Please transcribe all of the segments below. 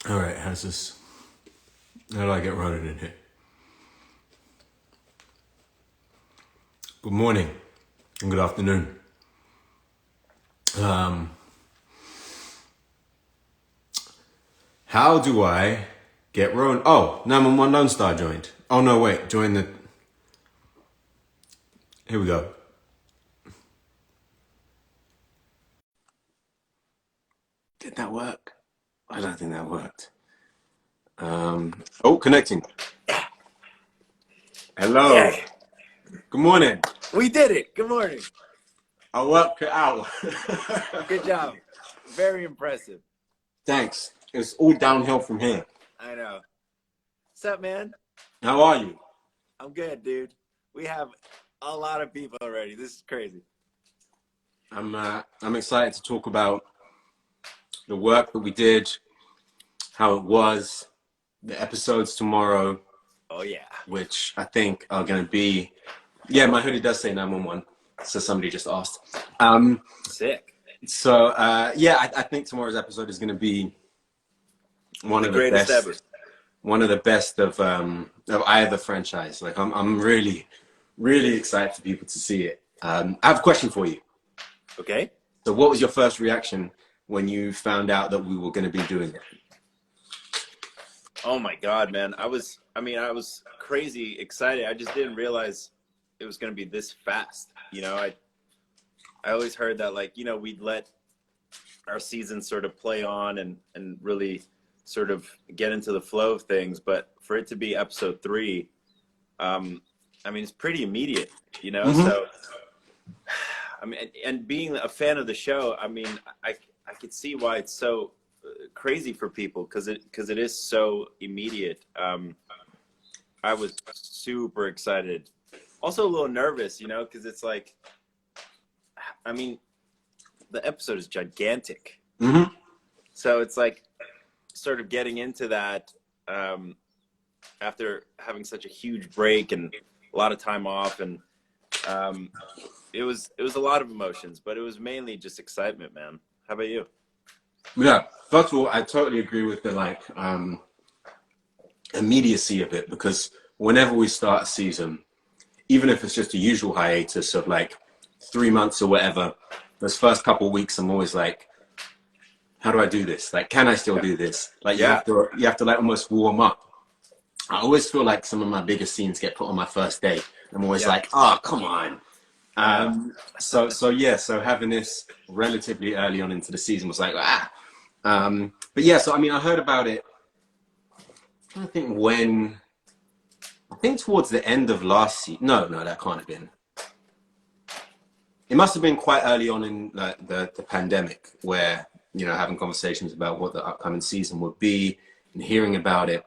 All right, how do I get Ronen in here? Good morning and good afternoon. How do I get Ronen? Oh, 911 Lone Star joined. Oh, no, wait, join the... Here we go. Did that work? I don't think that worked. Connecting. Hello. Yeah, Good morning. we did it. Good morning. I worked it out. Good job. Very impressive. Thanks. It's all downhill from here. I know. What's up, man? How are you? I'm good, dude. We have a lot of people already. This is crazy. I'm excited to talk about the work that we did, how it was, the episodes tomorrow, Oh, yeah. which I think are going to be... Yeah, my hoodie does say 911, so somebody just asked. Sick. I think tomorrow's episode is going to be one The of the greatest best, ever. one of the best of either franchise. Like I'm really, really excited for people to see it. I have a question for you. Okay. So, what was your first reaction when you found out that we were going to be doing it? Oh, my God, man. I was crazy excited. I just didn't realize it was going to be this fast. I always heard that, like, we'd let our season sort of play on and really sort of get into the flow of things. But for it to be episode 3, it's pretty immediate, Mm-hmm. So, and being a fan of the show, I could see why it's so crazy for people because it is so immediate. I was super excited, also a little nervous, because it's like, the episode is gigantic. Mm-hmm. So it's like sort of getting into that after having such a huge break and a lot of time off, and it was a lot of emotions, but it was mainly just excitement, man. How about you? Yeah. First of all, I totally agree with the immediacy of it because whenever we start a season, even if it's just a usual hiatus of like 3 months or whatever, those first couple of weeks, I'm always like, how do I do this? Like, can I still do this? Like, Yeah. you have to like almost warm up. I always feel like some of my biggest scenes get put on my first day. I'm always Yeah. like, oh, come on. Yeah. So having this relatively early on into the season was like, ah. But yeah, so I mean, I heard about it. I think towards the end of last season. No, that can't have been. It must have been quite early on in like the pandemic where, having conversations about what the upcoming season would be and hearing about it.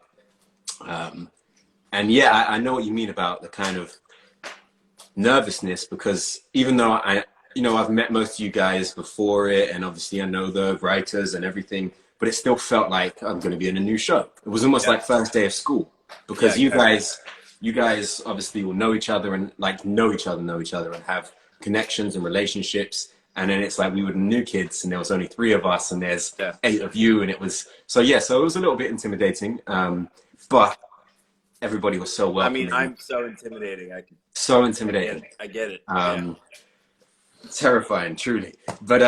And yeah, I know what you mean about the kind of nervousness because even though I've met most of you guys before it and obviously I know the writers and everything, but it still felt like I'm going to be in a new show. It was almost like first day of school Yeah. because Exactly. you guys obviously will know each other and like know each other and have connections and relationships. And then it's like we were the new kids and there was only 3 of us and there's Yeah. 8 of you. And it was, so yeah, so it was a little bit intimidating. But everybody was so welcoming, I'm so intimidating. so I get intimidating, it. I get it. Yeah. um, terrifying, truly. But,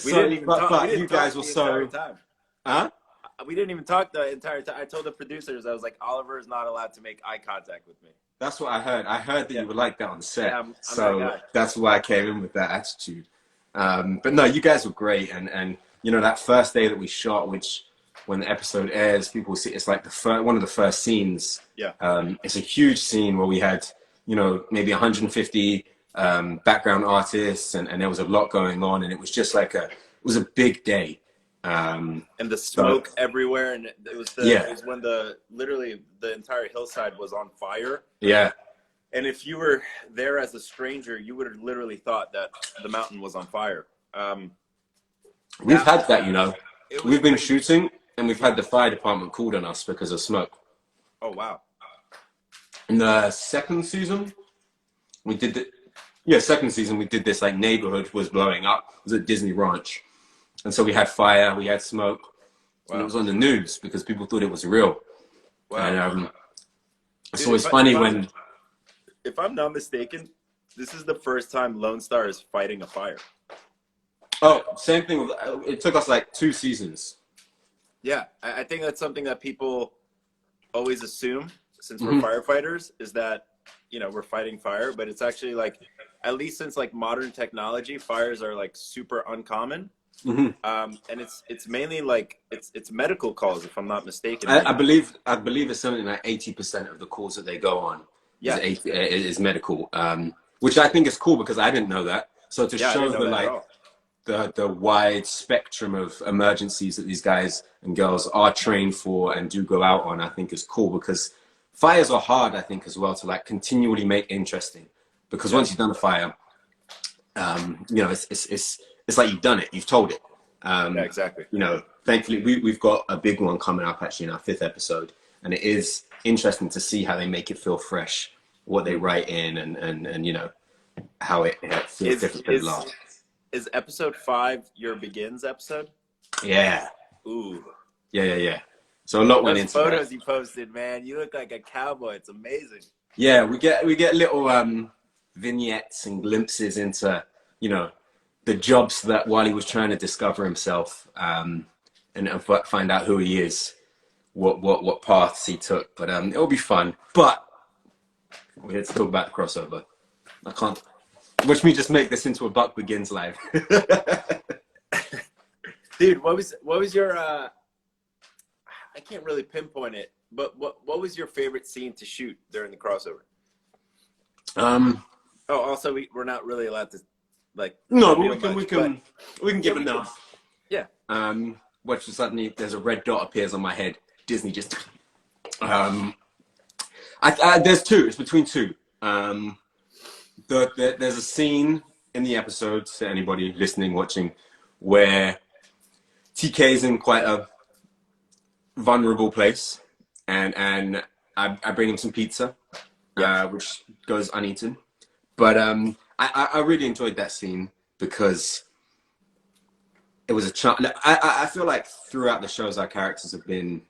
We didn't even talk. We but you didn't guys talk were the entire so, time. huh? We didn't even talk the entire time. I told the producers, I was like, Oliver is not allowed to make eye contact with me. That's what I heard. I heard that Yeah. you were like that on set. Yeah. I'm that So guy. that's why I came in with that attitude. But no, you guys were great. And that first day that we shot, which when the episode airs, people see it's like one of the first scenes. Yeah. It's a huge scene where we had, maybe 150 background artists and there was a lot going on. And it was just like it was a big day. And the So smoke everywhere, and it was yeah, when literally the entire hillside was on fire. yeah. And if you were there as a stranger, you would have literally thought that the mountain was on fire. We've That had that, It was we've been crazy. shooting and we've had the fire department called on us because of smoke. Oh wow. In the second season, we did the yeah, second season we did this like neighborhood was blowing up. It was at Disney Ranch. And so we had fire, we had smoke. and it Wow. was on the news because people thought it was real. Wow. And it's Dude, always funny when. if I'm not mistaken, this is the first time Lone Star is fighting a fire. Oh, same thing. It took us like 2 seasons. Yeah, I think that's something that people always assume since we're Hmm. firefighters is that, we're fighting fire, but it's actually like, at least since like modern technology, fires are like super uncommon. Hmm. And it's mainly like it's medical calls, if I'm not mistaken. I believe it's something like 80% of the calls that they go on Yeah, is medical, which I think is cool because I didn't know that. So to yeah, I show didn't know the that at like all. the wide spectrum of emergencies that these guys and girls are trained for and do go out on, I think is cool because fires are hard, I think, as well to like continually make interesting. Because Yeah, once you've done a fire, it's like you've done it, you've told it. yeah, exactly. Thankfully we've got a big one coming up actually in our 5th episode, and it is interesting to see how they make it feel fresh, what they write in, and how it feels Is different than the is last. is episode 5 your begins episode? Yeah, Ooh, yeah. So a lot went those into that. photos you posted, man, you look like a cowboy. It's amazing. Yeah, we get little vignettes and glimpses into the jobs that Wally was trying to discover himself, and find out who he is, what paths he took. But it'll be fun. But we're here to talk about the crossover. I can't watch me just make this into a Buck Begins live. Dude, what was your I can't really pinpoint it, but what was your favorite scene to shoot during the crossover? um, Oh, also we're not really allowed to like no, but reveal much, but we can yeah, give we could. enough. Yeah. Watch suddenly there's a red dot appears on my head. Disney just um, there's two. It's between two. There's a scene in the episode to anybody listening, watching, where TK is in quite a vulnerable place, and I bring him some pizza, Yeah. which goes uneaten. But I really enjoyed that scene because it was a chance. I feel like throughout the shows, our characters have been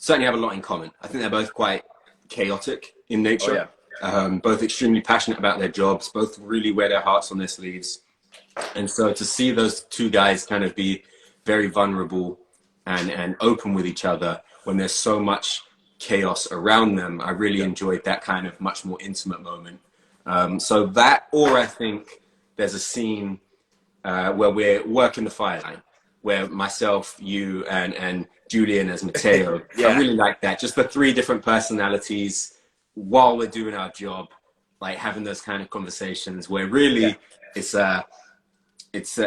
certainly have a lot in common. I think they're both quite chaotic in Oh nature, yeah. both extremely passionate about their jobs, both really wear their hearts on their sleeves. And so to see those two guys kind of be very vulnerable and open with each other when there's so much chaos around them, I really Yeah. enjoyed that kind of much more intimate moment. So that, or I think there's a scene where we're working the fire line, where myself, you, and Julian as Mateo. I Yeah. really like that. Just the 3 different personalities while we're doing our job, like having those kind of conversations where Yeah. really it's it's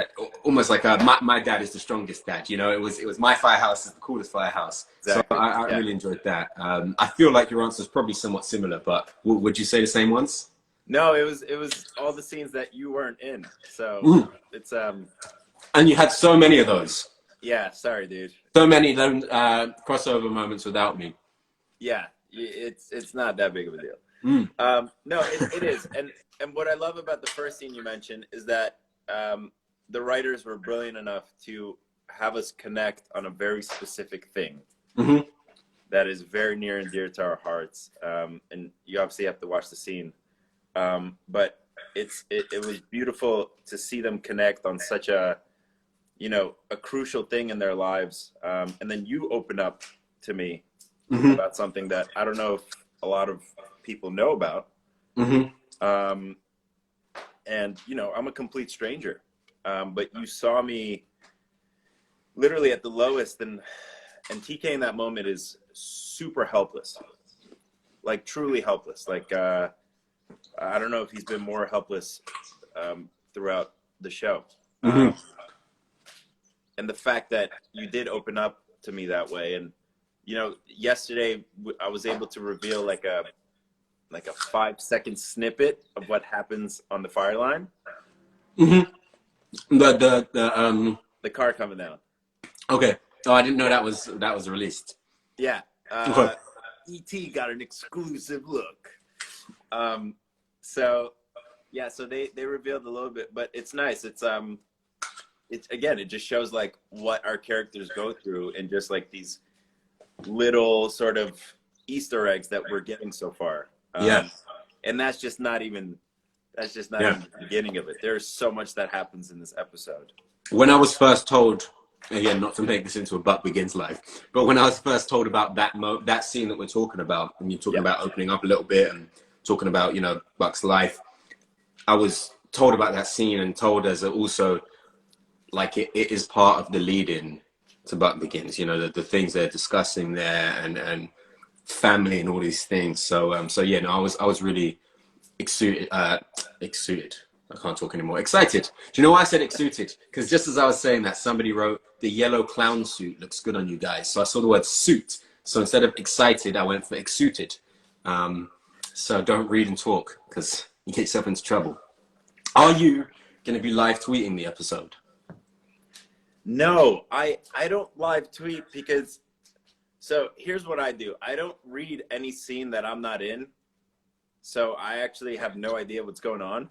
almost like my dad is the strongest dad. It was my firehouse is the coolest firehouse. So Exactly. I Yeah. really enjoyed that. I feel like your answer is probably somewhat similar, but would you say the same ones? No, it was all the scenes that you weren't in. So Mm. it's And you had so many of those. yeah, sorry dude. So many crossover moments without me. Yeah, it's not that big of a deal. Mm. No, it is. And what I love about the first scene you mentioned is that the writers were brilliant enough to have us connect on a very specific thing Mm-hmm. that is very near and dear to our hearts. And you obviously have to watch the scene. But it was beautiful to see them connect on such a crucial thing in their lives. And then you open up to me Mm-hmm. about something that I don't know if a lot of people know about. Mm-hmm. And I'm a complete stranger, but you saw me literally at the lowest, and TK in that moment is super helpless, like truly helpless. Like I don't know if he's been more helpless throughout the show. Mm-hmm. And the fact that you did open up to me that way, and yesterday I was able to reveal like a 5-second snippet of what happens on the fire line. Mm-hmm. The car coming down. Okay. Oh, I didn't know that was released. Yeah. Okay. E.T. got an exclusive look. So they revealed a little bit, but it's nice. It's it's again, it just shows like what our characters go through and just like these little sort of Easter eggs that we're getting so far. Yeah. And that's just not even Yeah. the beginning of it. There's so much that happens in this episode. When I was first told, again, not to make this into a Buck Begins live, but when I was first told about that scene that we're talking about, and you're talking about opening up a little bit and talking about, you know, Buck's life, I was told about that scene and told as also like it is part of the lead-in to Buck Begins, you know, the things they're discussing there and family and all these things. So yeah, no, I was really excited. I can't talk anymore. Excited. Do you know why I said excited? Because just as I was saying that, somebody wrote, the yellow clown suit looks good on you guys. So I saw the word suit. So instead of excited, I went for excited. So don't read and talk because you get yourself into trouble. Are you going to be live tweeting the episode? No, I don't live tweet because, so here's what I do. I don't read any scene that I'm not in. So I actually have no idea what's going on.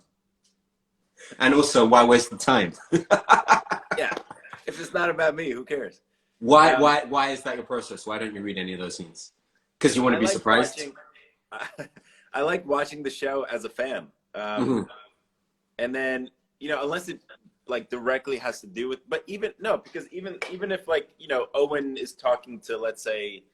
And also, why waste the time? Yeah. If it's not about me, who cares? Why is that your process? Why don't you read any of those scenes? Because you want to be surprised? I like watching the show as a fan. And then, you know, unless it like directly has to do with, but even if like, you know, Owen is talking to, let's say,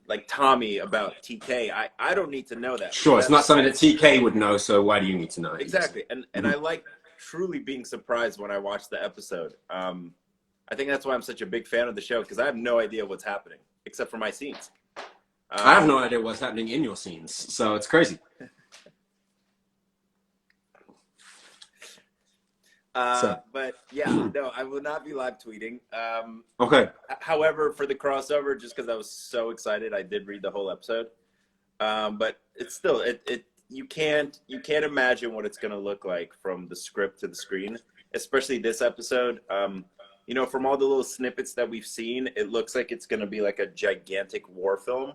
like Tommy about TK, I don't need to know that. Sure, it's not something that TK would know, so why do you need to know it? Exactly. And I like truly being surprised when I watch the episode. I think that's why I'm such a big fan of the show, because I have no idea what's happening except for my scenes. I have no idea what's happening in your scenes, so it's crazy. But yeah, no, I will not be live tweeting. Okay. However, for the crossover, just because I was so excited, I did read the whole episode. But it's still you can't imagine what it's gonna look like from the script to the screen, especially this episode. You know, from all the little snippets that we've seen, it looks like it's gonna be like a gigantic war film.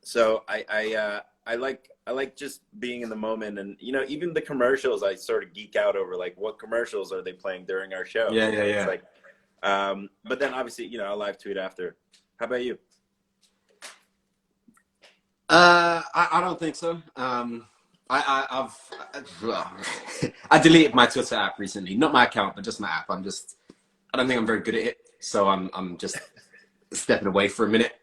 So I like just being in the moment, and you know, even the commercials, I sort of geek out over like what commercials are they playing during our show. Yeah. It's like, but then obviously, you know, I'll live tweet after. How about you? I don't think so. I deleted my Twitter app recently, not my account, but just my app. I don't think I'm very good at it, so I'm just stepping away for a minute.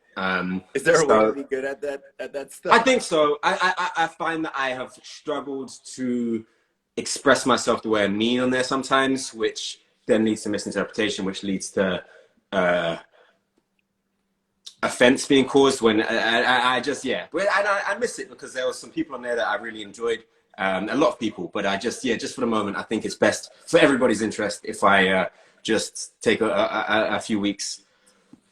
Is there a way to be good at that stuff? I think so. I find that I have struggled to express myself the way I mean on there sometimes, which then leads to misinterpretation, which leads to offense being caused when I just, yeah. But I miss it because there were some people on there that I really enjoyed, a lot of people, but I just, yeah, just for the moment, I think it's best for everybody's interest if I just take a few weeks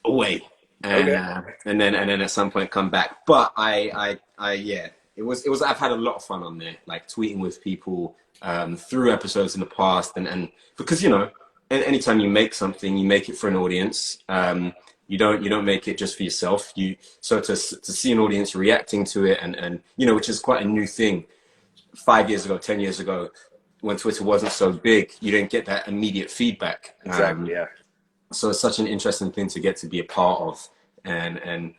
away. And then at some point come back. But yeah, it was I've had a lot of fun on there, like tweeting with people through episodes in the past, and because, you know, anytime you make something, you make it for an audience. You don't make it just for yourself. So to see an audience reacting to it, and you know, which is quite a new thing. 5 years ago, 10 years ago, when Twitter wasn't so big, you didn't get that immediate feedback. Exactly. Yeah. So it's such an interesting thing to get to be a part of, and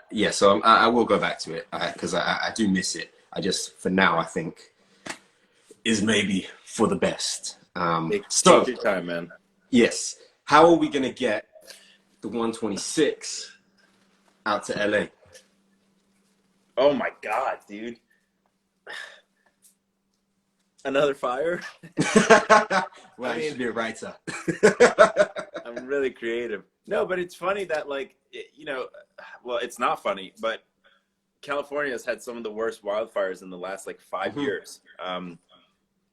yeah. So I will go back to it because I do miss it. I just, for now, I think is maybe for the best. Take your time, man. Yes. How are we gonna get the 126 out to LA? Oh my God, dude. Another fire? Well, I should be a writer. I'm really creative. No, but it's funny that, like, you know, well, it's not funny, but California has had some of the worst wildfires in the last, like, 5 years.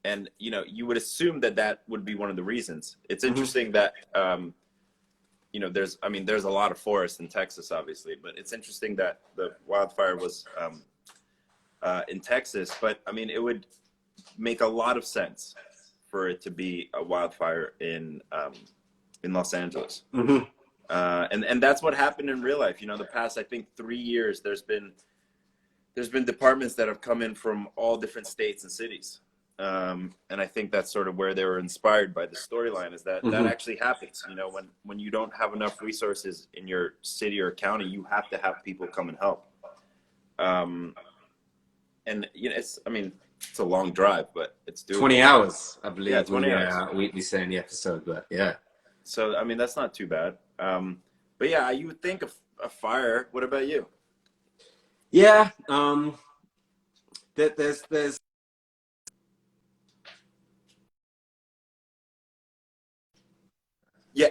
And, you know, you would assume that would be one of the reasons. It's interesting that, you know, there's a lot of forest in Texas, obviously, but it's interesting that the wildfire was in Texas. But, I mean, it would make a lot of sense for it to be a wildfire in Los Angeles. And that's what happened in real life. You know, the past, I think, 3 years, there's been departments that have come in from all different states and cities. And I think that's sort of where they were inspired by the storyline, is that that actually happens. You know, when you don't have enough resources in your city or county, you have to have people come and help. And you know, it's a long drive, but it's doable. 20 hours, I believe. Yeah, 20 hours. We say in the episode, but yeah. So, I mean, that's not too bad. But yeah, you would think of a fire. What about you? Yeah. There's. Yeah.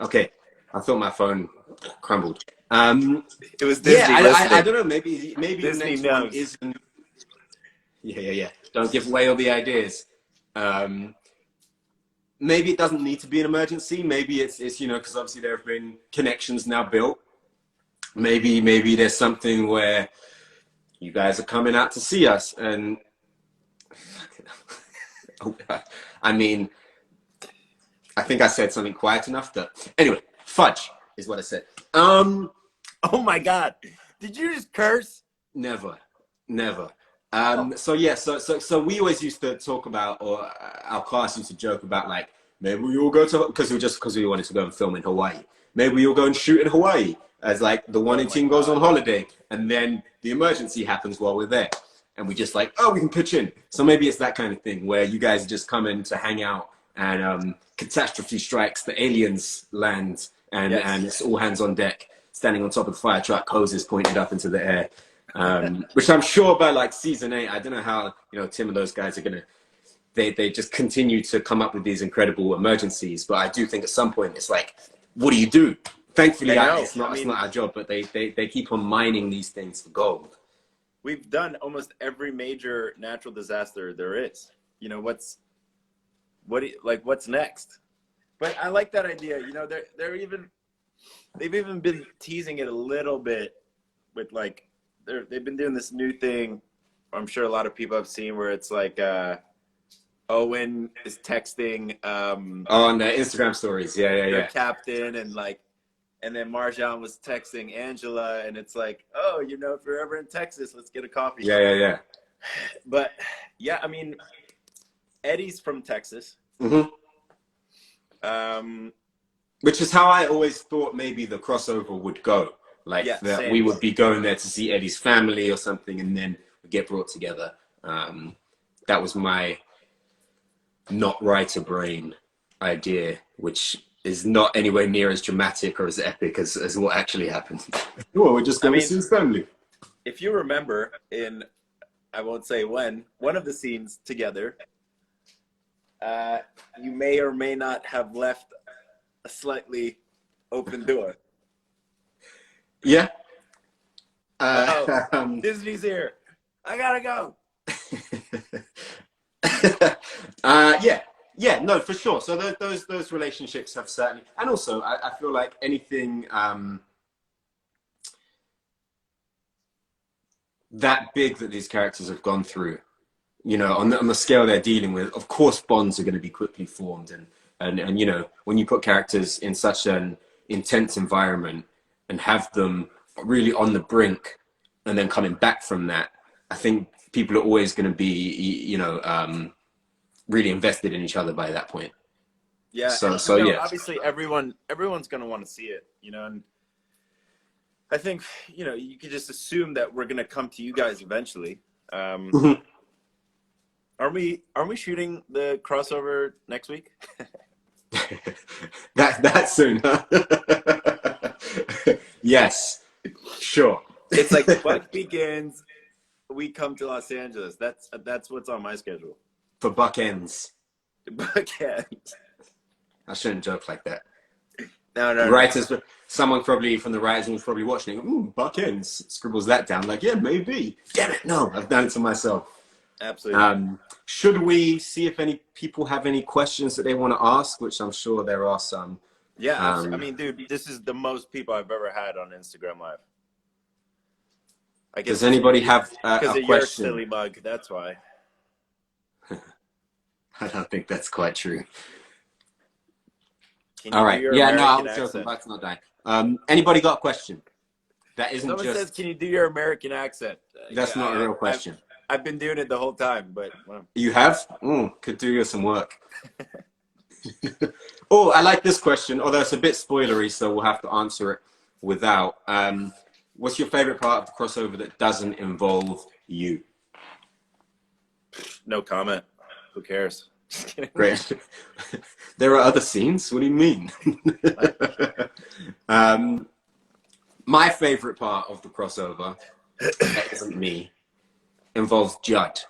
Okay. I thought my phone crumbled. It was Disney. Yeah, I don't know. Maybe the Disney next knows. one isn't. Yeah. Don't give away all the ideas. Maybe it doesn't need to be an emergency. Maybe it's because obviously there have been connections now built. Maybe there's something where you guys are coming out to see us, and I mean, I think I said something quiet enough. Anyway, fudge is what I said. Oh my God! Did you just curse? Never. So yeah, so we always used to talk about, or our class used to joke about, like, maybe we all go to, because we wanted to go and film in Hawaii. Maybe we all go and shoot in Hawaii, as like the one team goes on holiday, and then the emergency happens while we're there, and we just like, oh, we can pitch in. So maybe it's that kind of thing where you guys just come in to hang out, and catastrophe strikes, the aliens land, and it's all hands on deck, standing on top of the fire truck, hoses pointed up into the air. Which I'm sure by like season 8, I don't know how Tim and those guys are gonna. They just continue to come up with these incredible emergencies, but I do think at some point it's like, what do you do? Thankfully, it's not our job, but they keep on mining these things for gold. We've done almost every major natural disaster there is. You know, what's next? But I like that idea. You know, they've even been teasing it a little bit with like. They've been doing this new thing, I'm sure a lot of people have seen, where it's like Owen is texting on the Instagram stories, their captain, and then Marjan was texting Angela, and it's like, oh, if you're ever in Texas, let's get a coffee. Yeah. But yeah, I mean, Eddie's from Texas. Which is how I always thought maybe the crossover would go. Like that we would be going there to see Eddie's family or something, and then we get brought together. That was my not writer brain idea, which is not anywhere near as dramatic or as epic as what actually happened. Well, we're just going to see his family. If you remember in, I won't say when, one of the scenes together, you may or may not have left a slightly open door. Yeah. Disney's here. I gotta go. Yeah, no, for sure. So those relationships have certainly, and also I feel like anything that big that these characters have gone through, on the scale they're dealing with, of course bonds are going to be quickly formed, and when you put characters in such an intense environment and have them really on the brink and then coming back from that, I think people are always going to be, really invested in each other by that point. Yeah. So yeah. Obviously everyone's going to want to see it, and I think, you could just assume that we're going to come to you guys eventually. Aren't we shooting the crossover next week? that soon, huh? Yes, sure. It's like Buck begins, we come to Los Angeles. That's what's on my schedule. For Buck ends. Buck ends. I shouldn't joke like that. No. Writers, someone probably from the writers was probably watching. Ooh, Buck ends. Scribbles that down. Like, yeah, maybe. Damn it, no. I've done it to myself. Absolutely. Should we see if any people have any questions that they want to ask? Which I'm sure there are some. Yeah, I mean, dude, this is the most people I've ever had on Instagram Live. Does anybody have a question? Because of your silly mug, that's why. I don't think that's quite true. All right. Yeah, no, I was joking. Buck's not dying. Anybody got a question? That isn't Someone just... says, can you do your American accent? That's not a real question. I've been doing it the whole time, but well. You have? Could do you some work. Oh, I like this question, although it's a bit spoilery, so we'll have to answer it without. What's your favorite part of the crossover that doesn't involve you? No comment. Who cares? Just kidding. Great. There are other scenes. What do you mean? My favorite part of the crossover, that isn't me, involves Judd.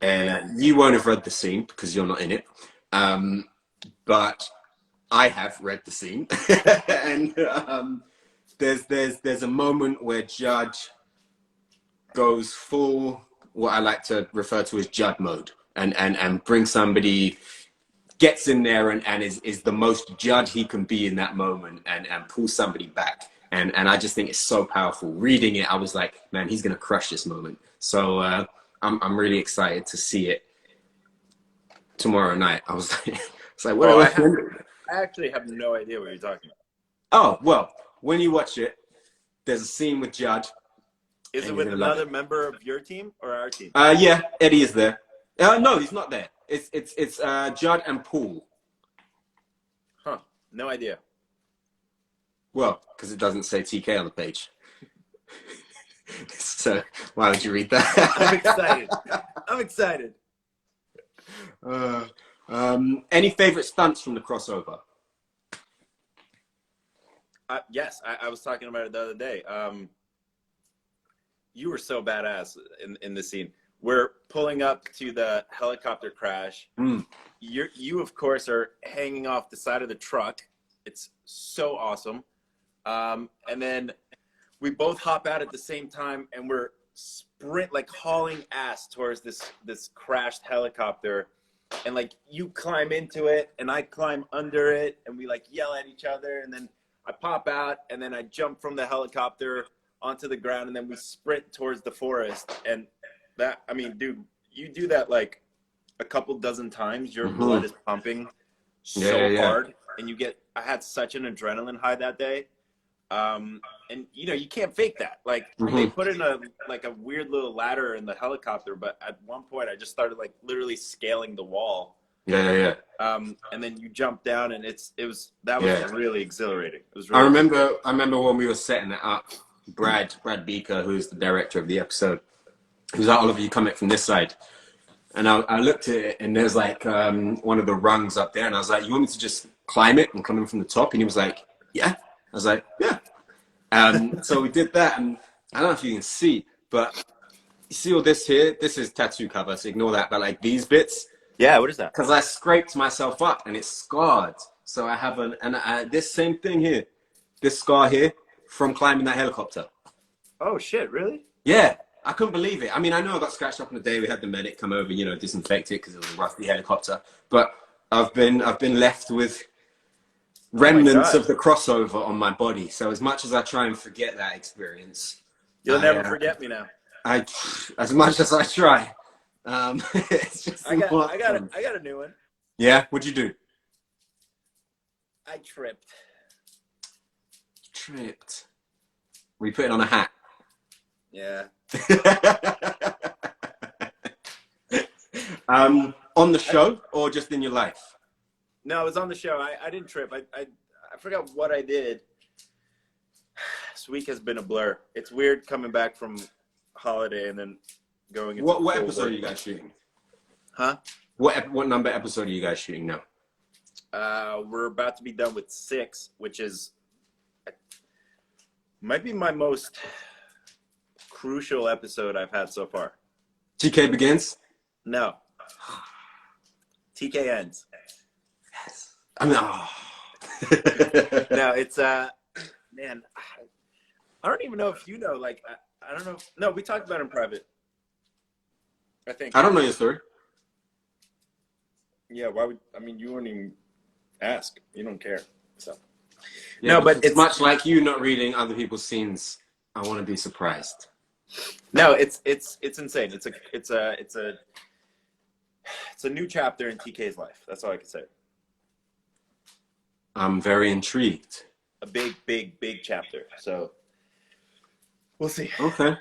And you won't have read the scene because you're not in it. But I have read the scene. And there's a moment where Judd goes full, what I like to refer to as Judd mode, and brings somebody, gets in there and is the most Judd he can be in that moment, and pulls somebody back. And I just think it's so powerful. Reading it, I was like, man, he's gonna crush this moment. So I'm really excited to see it tomorrow night. I was like, what? I actually have no idea what you're talking about. Oh, well, when you watch it, there's a scene with Judd. Is it with another member of your team or our team? Yeah, Eddie is there. No, he's not there. It's Judd and Paul. Huh? No idea. Well, because it doesn't say TK on the page. So why would you read that? I'm excited. I'm excited. Any favorite stunts from the crossover? Yes, I was talking about it the other day. You were so badass in the scene. We're pulling up to the helicopter crash. You of course are hanging off the side of the truck. It's so awesome. And then we both hop out at the same time, and we're like hauling ass towards this crashed helicopter. And like you climb into it and I climb under it, and we like yell at each other, and then I pop out, and then I jump from the helicopter onto the ground, and then we sprint towards the forest. And that, I mean, dude, you do that like a couple dozen times, your blood is pumping so hard, and I had such an adrenaline high that day. And you know, you can't fake that. Like they put in a weird little ladder in the helicopter, but at one point I just started like literally scaling the wall. Yeah. And then you jump down, and that was really exhilarating. It was really I remember when we were setting it up, Brad Beaker, who's the director of the episode, he was like, all of you come from this side. And I looked at it, and there's like one of the rungs up there, and I was like, you want me to just climb it and come in from the top? And he was like, yeah. I was like, yeah. So we did that, and I don't know if you can see, but you see all this here? This is tattoo cover, so ignore that. But like these bits, yeah, what is that? because I scraped myself up, and it's scarred. So I have this same thing here, this scar here from climbing that helicopter. Oh shit! Really? Yeah, I couldn't believe it. I mean, I know I got scratched up on the day we had the medic come over, disinfect it because it was a rusty helicopter. But I've been left with remnants of the crossover on my body. So as much as I try and forget that experience, you'll never forget me now. As much as I try, it's just I got a new one. Yeah, what'd you do? I tripped. We put it on a hat. Yeah. On the show or just in your life? No, it was on the show. I didn't trip. I forgot what I did. This week has been a blur. It's weird coming back from holiday and then going into what episode are you guys shooting? Huh? What number episode are you guys shooting now? We're about to be done with 6, which might be my most crucial episode I've had so far. TK begins? No. TK ends. Yes. I mean, No, it's man, I don't even know if you know. Like, I don't know. No, we talked about it in private. I think. I don't know your story. Yeah, why would you wouldn't even ask? You don't care. So. Yeah, no, but it's much like you not reading other people's scenes. I want to be surprised. No, it's insane. It's a new chapter in TK's life. That's all I can say. I'm very intrigued. A big chapter. So we'll see. Okay.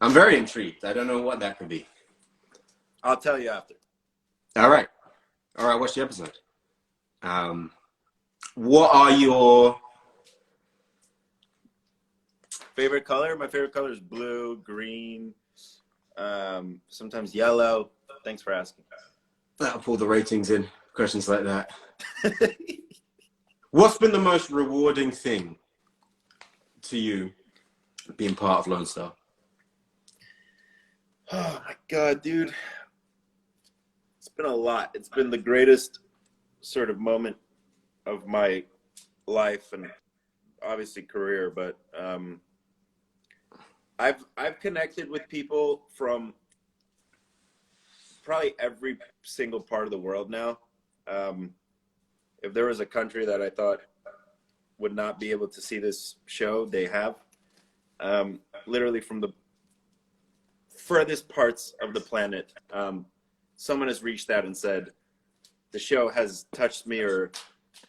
I'm very intrigued. I don't know what that could be. I'll tell you after. All right. All right. Watch the episode. Um, what are your Favorite color? My favorite color is blue, green, sometimes yellow. Thanks for asking. That'll pull the ratings in. Questions like that. What's been the most rewarding thing to you being part of Lone Star? Oh my God, dude. It's been a lot. It's been the greatest sort of moment of my life and obviously career, but I've connected with people from probably every single part of the world now. If there was a country that I thought would not be able to see this show, they have. Literally from the furthest parts of the planet, someone has reached out and said, the show has touched me, or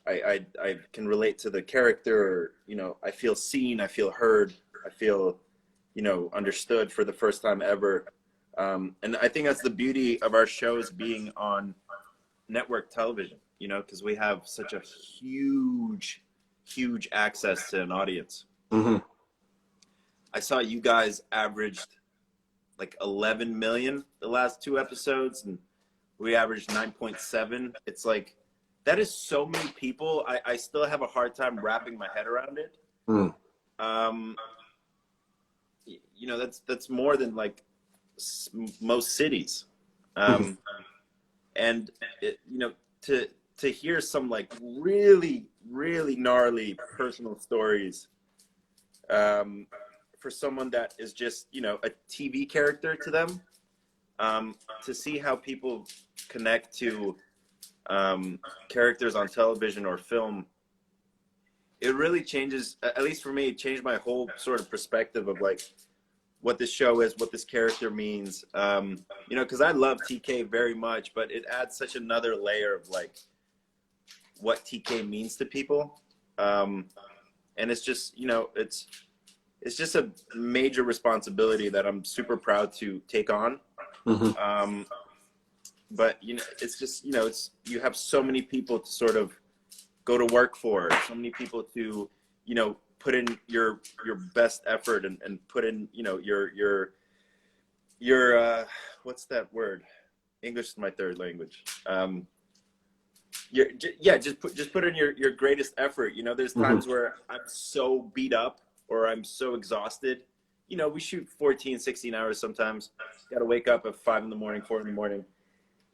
I can relate to the character, or, you know, I feel seen, I feel heard, I feel, you know, understood for the first time ever. And I think that's the beauty of our shows being on network television, you know, because we have such a huge access to an audience. Mm-hmm. I saw you guys averaged like 11 million the last 2 episodes, and we averaged 9.7. It's like, that is so many people. I still have a hard time wrapping my head around it. Mm. You know, that's more than like most cities. And it, you know, to hear some like really gnarly personal stories for someone that is just, you know, a TV character to them, to see how people connect to characters on television or film, it really changes, at least for me, it changed my whole sort of perspective of like what this show is, what this character means. You know, because I love TK very much, but it adds such another layer of like what TK means to people. And it's just, you know, it's just a major responsibility that I'm super proud to take on. Mm-hmm. But, you know, it's just, you know, it's, you have so many people to sort of go to work for, so many people to, you know, put in your best effort and put in, you know, your what's that word? English is my third language. Just put in your greatest effort. You know, there's times where I'm so beat up or I'm so exhausted. You know, we shoot 14, 16 hours sometimes. Got to wake up at 5 in the morning, 4 in the morning.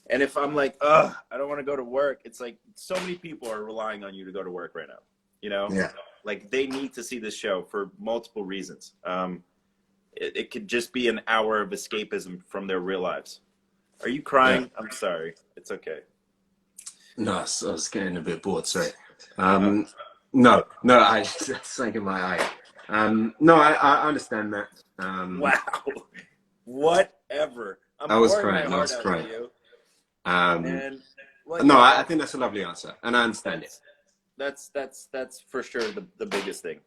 And if I'm like, I don't want to go to work, it's like so many people are relying on you to go to work right now. You know? Yeah. Like, they need to see this show for multiple reasons. It could just be an hour of escapism from their real lives. Are you crying? Yeah. I'm sorry. It's okay. No, I was getting a bit bored, sorry. No, I just sank in my eye. No, I understand that. Wow. Whatever. I was crying. And, like, no, I think that's a lovely answer, and I understand it. That's for sure the biggest thing.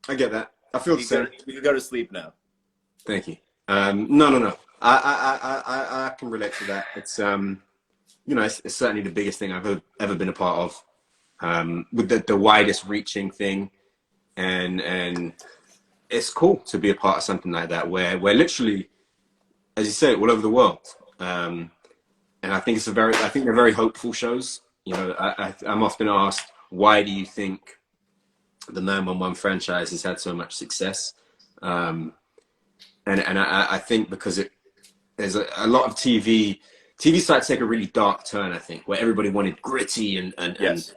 I get that. I feel the same. You can go to sleep now. Thank you. No. I can relate to that. It's you know, it's certainly the biggest thing I've ever been a part of, with the widest reaching thing, and it's cool to be a part of something like that where literally, as you say, all over the world. And I think they're very hopeful shows. You know, I'm often asked, why do you think the 911 franchise has had so much success? And I think because there's a lot of TV sites take a really dark turn, I think, where everybody wanted gritty and Yes.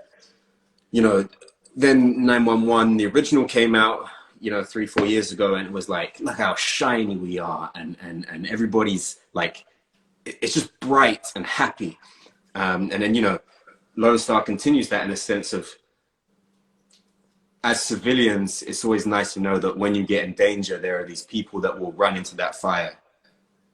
You know, then 911, the original came out, you know, 3-4 years ago, and it was like, look how shiny we are, and everybody's like, it's just bright and happy. And then, you know, Lone Star continues that in a sense of, as civilians, it's always nice to know that when you get in danger, there are these people that will run into that fire.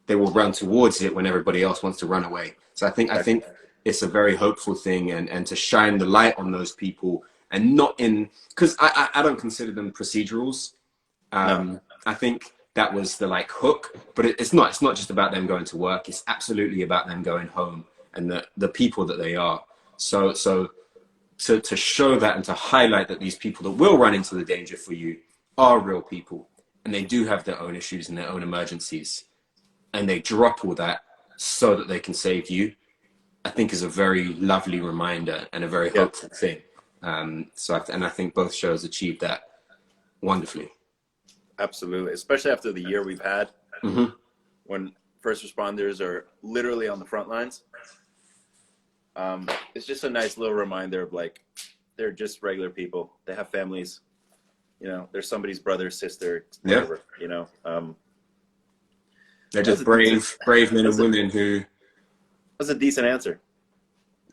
They will run towards it when everybody else wants to run away. So I think it's a very hopeful thing, and to shine the light on those people, and not in, because I don't consider them procedurals. No. I think that was the like hook, but it's not. It's not just about them going to work. It's absolutely about them going home and the people that they are. So to show that and to highlight that these people that will run into the danger for you are real people, and they do have their own issues and their own emergencies, and they drop all that so that they can save you, I think is a very lovely reminder and a very hopeful thing. And I think both shows achieved that wonderfully. Absolutely, especially after the year we've had, when first responders are literally on the front lines. It's just a nice little reminder of like, they're just regular people. They have families, you know, they're somebody's brother, sister, whatever, you know. They're just brave men and women who. That's a decent answer.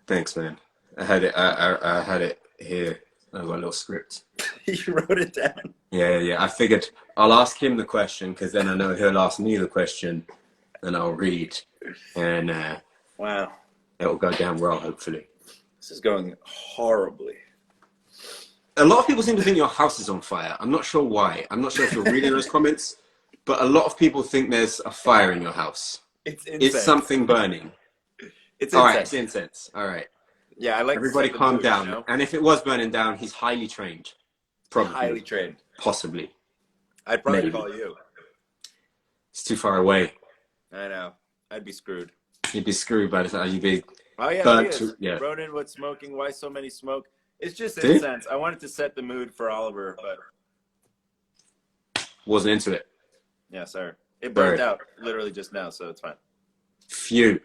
Thanks, man. I had it here. I got a little script. You wrote it down. Yeah. I figured I'll ask him the question because then I know he'll ask me the question, and I'll read, and wow, it'll go down well, hopefully. This is going horribly. A lot of people seem to think your house is on fire. I'm not sure why. I'm not sure if you're reading those comments, but a lot of people think there's a fire in your house. It's something burning. It's all incense. right. It's incense. All right. Yeah, I like. Everybody, calm down. You know? And if it was burning down, he's highly trained. Probably. Highly trained. Possibly. I'd probably Maybe. call you. It's too far away. I know. I'd be screwed. You'd be screwed by the time you'd be. Oh yeah, burnt. yeah. Ronen, what's smoking? Why so many smoke? It's just incense. I wanted to set the mood for Oliver, but wasn't into it. Yeah, sorry. It burned out literally just now, so it's fine. Phew.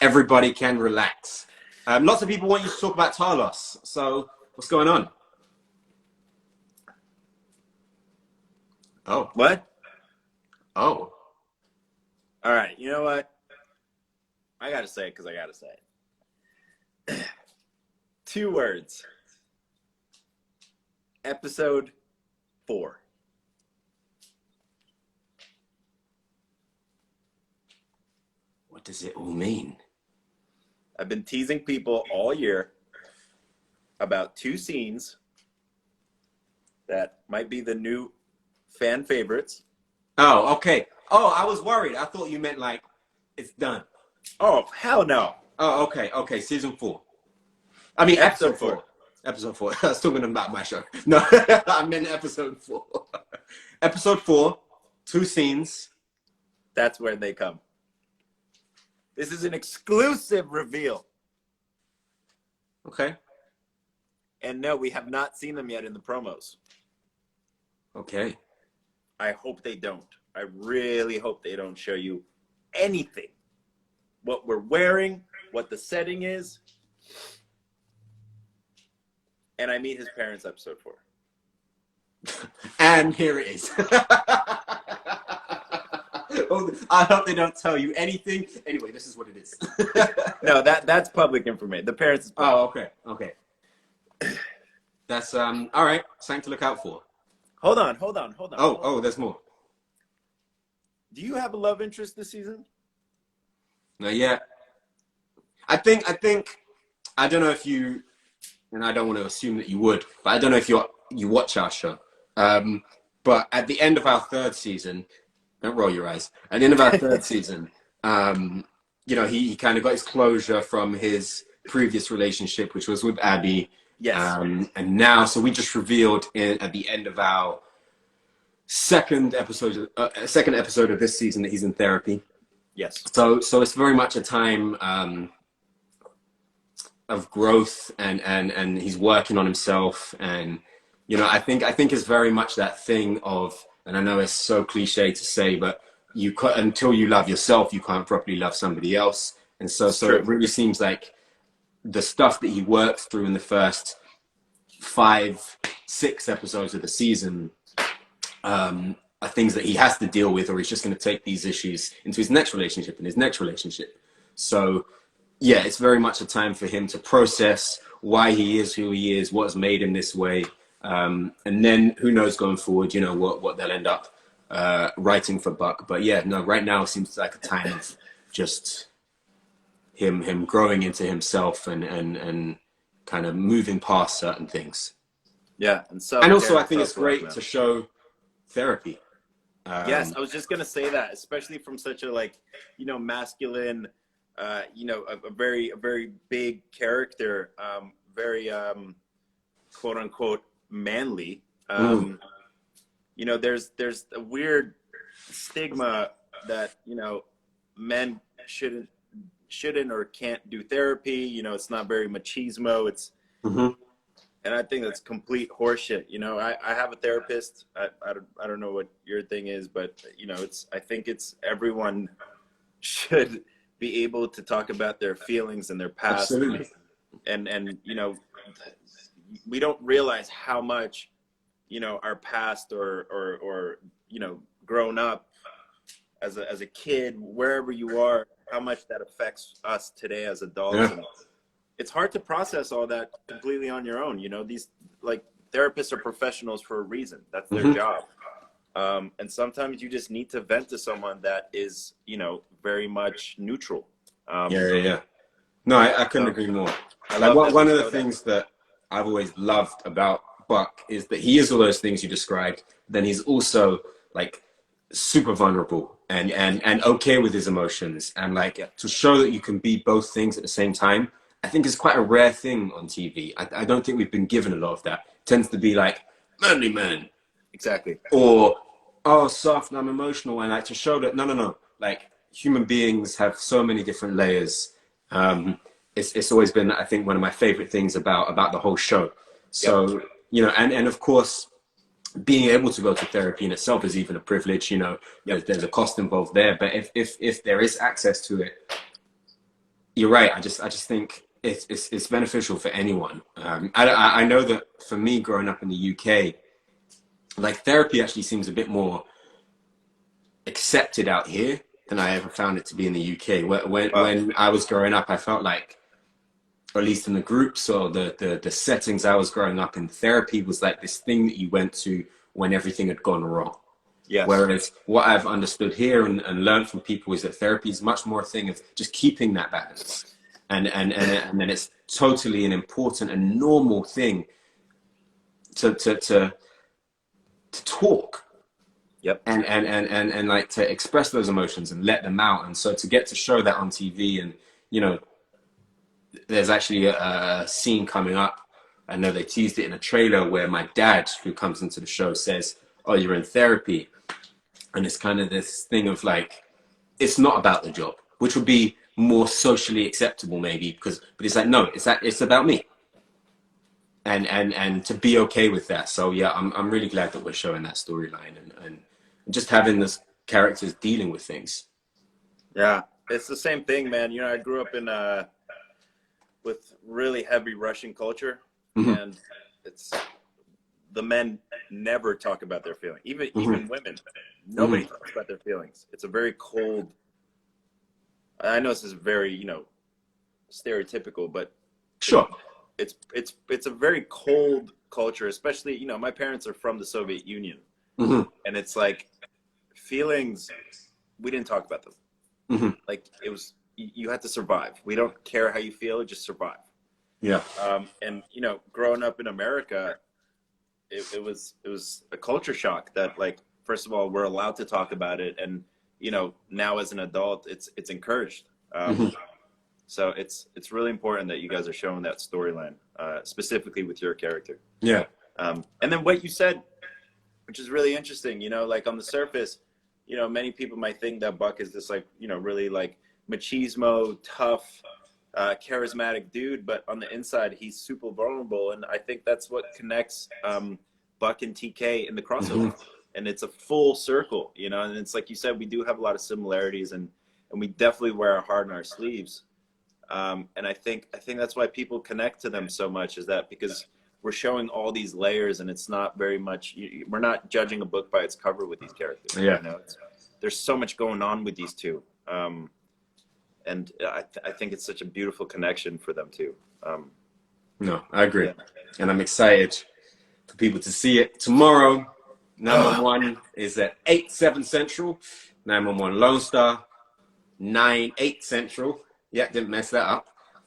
Everybody can relax. Lots of people want you to talk about Talos. So what's going on? Oh. What? Oh. All right. You know what? I got to say it because I got to say it. 2 words. Episode 4. What does it all mean? I've been teasing people all year about 2 scenes that might be the new fan favorites. Oh, okay. Oh, I was worried. I thought you meant like it's done. Oh, hell no. Oh, okay. Okay. Season 4. I mean, episode 4. Episode 4. I was talking about my show. No, I meant episode 4. Episode 4. 2 scenes. That's where they come. This is an exclusive reveal. Okay. And no, we have not seen them yet in the promos. Okay. I hope they don't. I really hope they don't show you anything. What we're wearing, what the setting is. And I meet his parents, episode 4. And here it is. Oh, I hope they don't tell you anything. Anyway, this is what it is. No, that's public information. The parents is public. Oh, okay. That's all right. Something to look out for. Hold on. Oh, there's more. Do you have a love interest this season? Not yet. I think I don't know if you, and I don't want to assume that you would, but I don't know if you watch our show. But at the end of our 3rd season, don't roll your eyes. At the end of our 3rd season, you know, he kind of got his closure from his previous relationship, which was with Abby. Yes. And now, so we just revealed at the end of our second episode of this season that he's in therapy. Yes. So it's very much a time of growth, and he's working on himself, and you know, I think it's very much that thing of, and I know it's so cliche to say, but until you love yourself, you can't properly love somebody else. And so it really seems like the stuff that he worked through in the first 5-6 episodes of the season are things that he has to deal with, or he's just going to take these issues into his next relationship and his next relationship. So yeah, it's very much a time for him to process why he is who he is, what's made him this way. And then who knows going forward, you know, what they'll end up writing for Buck. But yeah, no, right now it seems like a time of just him growing into himself and kind of moving past certain things. Yeah. And also I think it's great to show therapy. Yes, I was just gonna say that, especially from such a like, masculine, a very big character, very quote unquote manly. Mm, There's a weird stigma that men shouldn't or can't do therapy. It's not very machismo. hmm And I think that's complete horseshit. I have a therapist. I don't know what your thing is, but I think it's everyone should be able to talk about their feelings and their past, absolutely. and we don't realize how much our past or grown up as a kid, wherever you are, how much that affects us today as adults. Yeah. And it's hard to process all that completely on your own. These like therapists are professionals for a reason. That's their hmm job. And sometimes you just need to vent to someone that is, very much neutral. Yeah, yeah, yeah. No, I couldn't So agree more. I Like love that we one of the show that. things that I've always loved about Buck is that he is all those things you described. Then he's also like super vulnerable and Yeah, and okay with his emotions, and like yeah, to show that you can be both things at the same time. I think is quite a rare thing on TV. I don't think we've been given a lot of that. It tends to be like manly man exactly. or oh soft and I'm emotional, and like to show that no, like human beings have so many different layers. It's always been, I think, one of my favorite things about the whole show. Yep, So and of course being able to go to therapy in itself is even a privilege. yep. There's a cost involved there, but if there is access to it, you're right. I just think it's beneficial for anyone. I know that for me growing up in the UK, like therapy actually seems a bit more accepted out here than I ever found it to be in the UK. Wow. When I was growing up, I felt like, or at least in the groups or the settings I was growing up in, therapy was like this thing that you went to when everything had gone wrong. Yes. Whereas what I've understood here and learned from people is that therapy is much more a thing of just keeping that balance. And then it's totally an important and normal thing to talk Yep. and like to express those emotions and let them out. And so to get to show that on TV, and there's actually a scene coming up. I know they teased it in a trailer where my dad, who comes into the show, says, "Oh, you're in therapy," and it's kind of this thing of like, it's not about the job, which would be more socially acceptable maybe, but it's like no, it's about me, and to be okay with that. So yeah, I'm really glad that we're showing that storyline and just having this characters dealing with things. Yeah. It's the same thing, man. I grew up in with really heavy Russian culture, hmm and it's the men never talk about their feelings. Even hmm even women, nobody hmm talks about their feelings. It's a very cold. I know this is very stereotypical, but it, Sure. it's a very cold culture. Especially my parents are from the Soviet Union, hmm and it's like feelings. We didn't talk about them. hmm Like it was you had to survive. We don't care how you feel, just survive. Yeah. And growing up in America, it was a culture shock that, like, first of all, we're allowed to talk about it, and now as an adult, it's encouraged. hmm So it's really important that you guys are showing that storyline, specifically with your character. Yeah. And then what you said, which is really interesting, like on the surface, many people might think that Buck is this, like, really like machismo, tough, charismatic dude, but on the inside, he's super vulnerable. And I think that's what connects Buck and TK in the hmm crossover. And it's a full circle, and it's like you said, we do have a lot of similarities, and we definitely wear our heart on our sleeves. And I think that's why people connect to them so much, is that because we're showing all these layers, and it's not very much. We're not judging a book by its cover with these characters. Yeah. There's so much going on with these two, and I think it's such a beautiful connection for them too. No, I agree, Yeah. and I'm excited for people to see it tomorrow. 911 is at 8/7 Central. 911 Lone Star 9/8 Central. Yeah, didn't mess that up.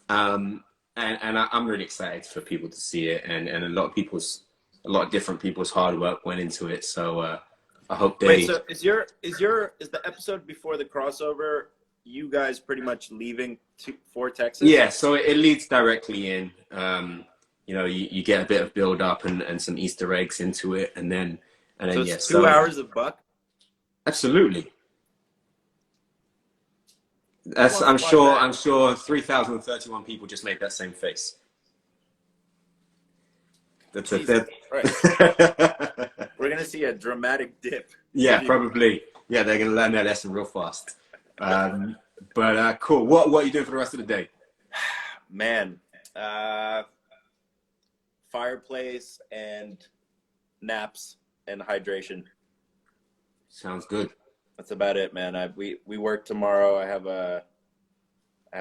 I'm really excited for people to see it, and a lot of different people's hard work went into it. So I hope Wait, they. so is the episode before the crossover? You guys pretty much leaving for Texas? Yeah, so it leads directly in. You know, you get a bit of build up and some Easter eggs into it, and So then it's yeah. 2 hours of Buck. Absolutely. Who That's, wants to watch that? I'm sure 3,031 people just made that same face. That's a Jesus that. Christ. We're gonna see a dramatic dip. Yeah, probably. Yeah, they're gonna learn their lesson real fast. But cool. What are you doing for the rest of the day? Man, fireplace and naps and hydration. Sounds good. That's about it, man. We work tomorrow. I have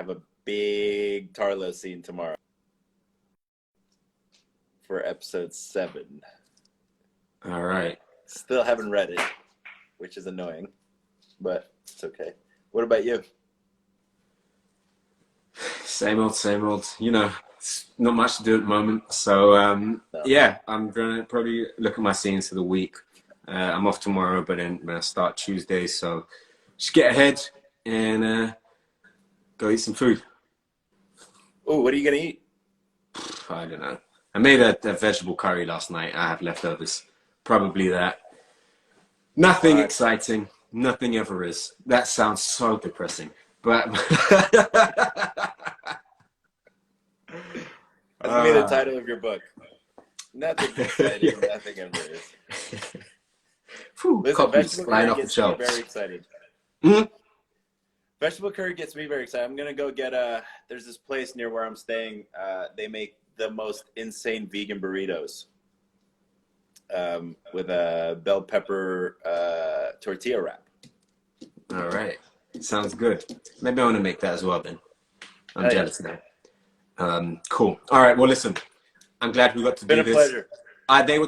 a big Tarlo scene tomorrow for episode 7. All right. Still haven't read it, which is annoying, but it's okay. What about you? Same old, same old. You know, it's not much to do at the moment. So No. yeah, I'm gonna probably look at my scenes for the week. I'm off tomorrow, but then I'm gonna start Tuesday. So just get ahead and go eat some food. Oh, what are you gonna eat? I don't know. I made a vegetable curry last night. I have leftovers. Probably that. Nothing exciting. Nothing ever is. That sounds so depressing. But That's gonna be the title of your book. Nothing exciting. Yeah. Nothing ever is. Whew, Listen, copies vegetable flying curry off the gets me shelves. very excited. Hmm? Vegetable curry gets me very excited. I'm gonna go get there's this place near where I'm staying. They make the most insane vegan burritos with a bell pepper tortilla wrap. All right. Sounds good. Maybe I want to make that as well then. I'm Hey. jealous now. Cool. All right. Well, listen, I'm glad we got to Been do a this. pleasure.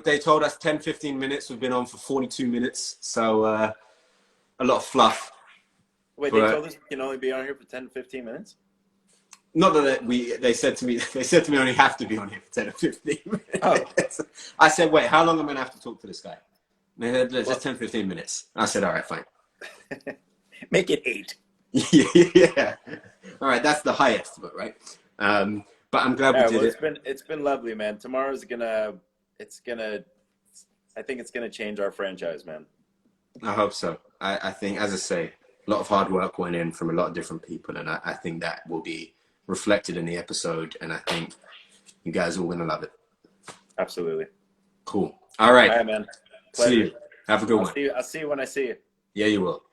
They told us 10, 15 minutes. We've been on for 42 minutes. So a lot of fluff. Wait, But they told us we can only be on here for 10 to 15 minutes? not that they said to me I only have to be on here for 10 or 15 minutes. Oh. I said, wait, how long am I going to have to talk to this guy? They said, just 10, 15 minutes. I said, all right, fine. Make it 8. Yeah. All right, that's the highest, but right. But I'm glad we did it. It's been lovely, man. Tomorrow's I think it's gonna change our franchise, man. I hope so. I think, as I say, a lot of hard work went in from a lot of different people, and I think that will be reflected in the episode, and I think you guys are all going to love it. Absolutely. Cool. All right. All right, man. See Pleasure. you. Have a good one. I'll see you when I see you. Yeah, you will.